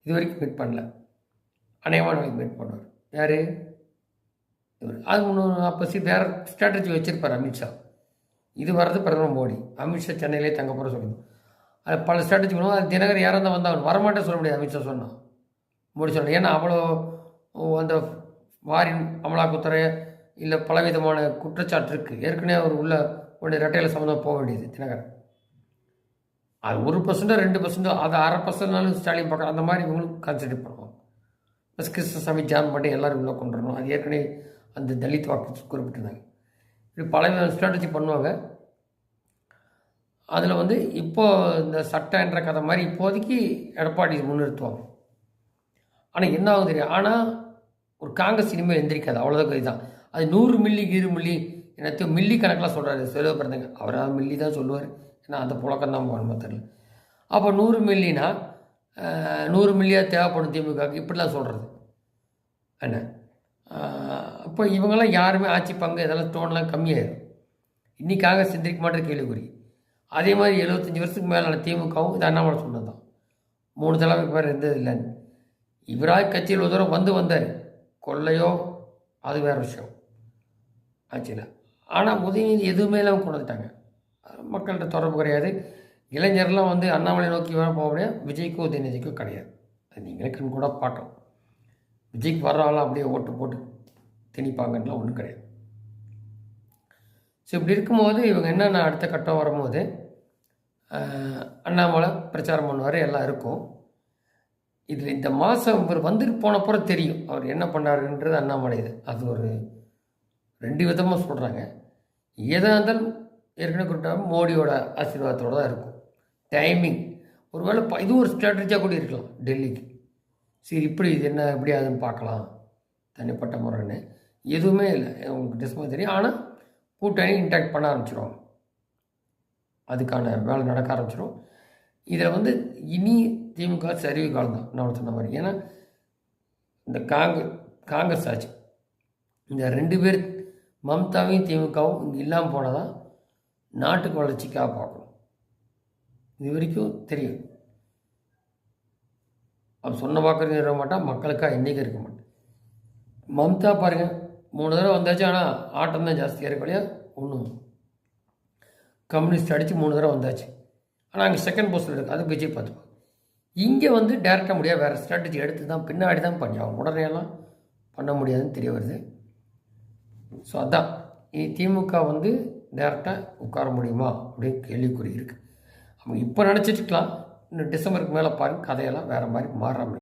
இது வரைக்கும் மீட் பண்ணல. அநேகமாக நாளைக்கு மீட் பண்ணுவார். யார் இவர்? அது ஒன்று அப்போ வேறு ஸ்ட்ராட்டஜி வச்சுருப்பார் அமித்ஷா. இது வர்றது பிரதமர் மோடி. அமித்ஷா சென்னையிலே தங்க போகிற சொல்லணும். அது பல ஸ்ட்ராட்டஜி பண்ணுவோம். அது தினகர் யாராக இருந்தால் வந்தால் வரமாட்டே சொல்ல முடியாது. அமித்ஷா சொன்னான், மோடி சொன்னான். ஏன்னா அவ்வளோ அந்த வாரின் அமலாக்கத்துறை இல்லை பலவிதமான குற்றச்சாட்டு இருக்குது. ஏற்கனவே அவர் உள்ள உடைய ரெட்டையில் சம்மந்தம் போக வேண்டியது தினகரன். அது 1% 2%, அது 1/2%னாலும் ஸ்டாலின் பார்க்குற அந்த மாதிரி இவங்களும் கான்சன்ட்ரேட் பண்ணுவாங்க. ப்ளஸ் கிருஷ்ணசாமி ஜான் மட்டும் எல்லோரும் உள்ள கொண்டு வரணும். அது ஏற்கனவே அந்த தலித் வாக்கு குறிப்பிட்டிருந்தாங்க. இப்படி பல ஸ்ட்ராட்டஜி பண்ணுவாங்க. அதில் வந்து இப்போது இந்த சட்டம் என்ற கதை மாதிரி இப்போதைக்கு எடப்பாடி முன்னிறுத்துவாங்க. ஆனால் என்ன ஆகும் தெரியும். ஆனால் ஒரு காங்கிரஸ் இனிமேல் எந்திரிக்காது, அவ்வளோதான் இதுதான். அது 100 மில்லி 2 மில்லி என்னத்தையும் மில்லி கணக்கில் சொல்கிறாரு செலவு பிறந்தங்க. அவராக மில்லி தான் சொல்லுவார். ஏன்னா அந்த புழக்கம் தான் போகணுமா தெரியல. அப்போ 100 மில்லினா 100 மில்லியாக தேவைப்படும் திமுகவுக்கு, இப்படிலாம் சொல்கிறது என்ன. அப்போ இவங்கெல்லாம் யாருமே ஆட்சி பங்கு இதெல்லாம் டோன்லாம் கம்மியாயிடும். இன்றைக்கி காங்கிரஸ் எந்திரிக்க மாட்டேது கேள்விக்குறி. அதே மாதிரி 75 வருஷத்துக்கு மேலான திமுகவும் இது அண்ணாமலை சொன்னது தான். 3 தலைமைக்கு மேலே இருந்தது இல்லைன்னு. இவராக கட்சியில் ஒரு தூரம் வந்தார். கொள்ளையோ அது வேறு விஷயம் ஆச்சுல. ஆனால் உதயநிதி எதுவுமே இல்லாமல் கொண்டு வந்துட்டாங்க. மக்கள்கிட்ட தொடர்பு கிடையாது. இளைஞர்லாம் வந்து அண்ணாமலை நோக்கி வர போக முடியாது. விஜய்க்கோ உதயநிதிக்கோ கிடையாது. அது நீங்களே கண் கூட பார்க்கலாம். விஜய்க்கு வர்றாலும் அப்படியே ஓட்டு போட்டு திணிப்பாங்கலாம் ஒன்றும் கிடையாது. ஸோ இப்படி இருக்கும்போது இவங்க என்னென்ன அடுத்த கட்டம் வரும்போது அண்ணாமலை பிரச்சாரம் பண்ணுவார், எல்லாம் இருக்கும். இதில் இந்த மாதம் இவர் வந்துட்டு போனப்புறம் தெரியும் அவர் என்ன பண்ணாருன்றது அண்ணாமலை. இது அது ஒரு 2 விதமாக சொல்கிறாங்க. எதாக இருந்தாலும் ஏற்கனவே குறிப்பிட்ட மோடியோட ஆசீர்வாதத்தோடு தான் இருக்கும். டைமிங் ஒருவேளை இது ஒரு ஸ்ட்ராட்டஜியாக கூட இருக்கலாம் டெல்லிக்கு. சரி இப்படி இது என்ன எப்படி அதுன்னு பார்க்கலாம், தனிப்பட்ட முறைன்னு எதுவுமே இல்லை. உங்களுக்கு டிஸ்மாக தெரியும். ஆனால் கூட்டணி இன்டாக்ட் பண்ண ஆரம்பிச்சிடுவாங்க. அதுக்கான வேலை நடக்க ஆரம்பிச்சிடும். இதில் வந்து இனி திமுக சரிவு காலம் தான் நான் சொன்ன மாதிரி. ஏன்னா இந்த காங்கிரஸ் ஆச்சு, இந்த 2 பேர் மம்தாவையும் திமுகவும் இங்கே இல்லாமல் போனால் தான் நாட்டுக்கு வளர்ச்சிக்காக பார்க்கணும். இது வரைக்கும் தெரியும். அவர் சொன்ன வாக்குறுதி இருக்க மாட்டான், மக்களுக்காக என்றைக்கும் இருக்க மாட்டேன். மம்தா பாருங்கள் 3 தடவை வந்தாச்சு. ஆனால் ஆட்டம் தான் ஜாஸ்தியாக இருக்க வழியா ஒன்றும் கம்யூனிஸ்ட் அடித்து 3 தடவை வந்தாச்சு. ஆனால் அங்கே செகண்ட் போஸ்டில் இருக்குது. அது விஜய் பார்த்துப்பாங்க. இங்கே வந்து டேரெக்டாக முடியாது, வேறு ஸ்ட்ராட்டஜி எடுத்து தான் பின்னாடி தான் பண்ணி அவங்க உடனேலாம் பண்ண முடியாதுன்னு தெரிய வருது. ஸோ அதான் இனி திமுக வந்து டேரெக்டாக உட்கார முடியுமா அப்படின்னு கேள்விக்குறி இருக்குது. அவங்க இப்போ நினச்சிட்டுக்கலாம். இன்னும் டிசம்பருக்கு மேலே பாருங்கள் கதையெல்லாம் வேறு மாதிரி மாறாமல்.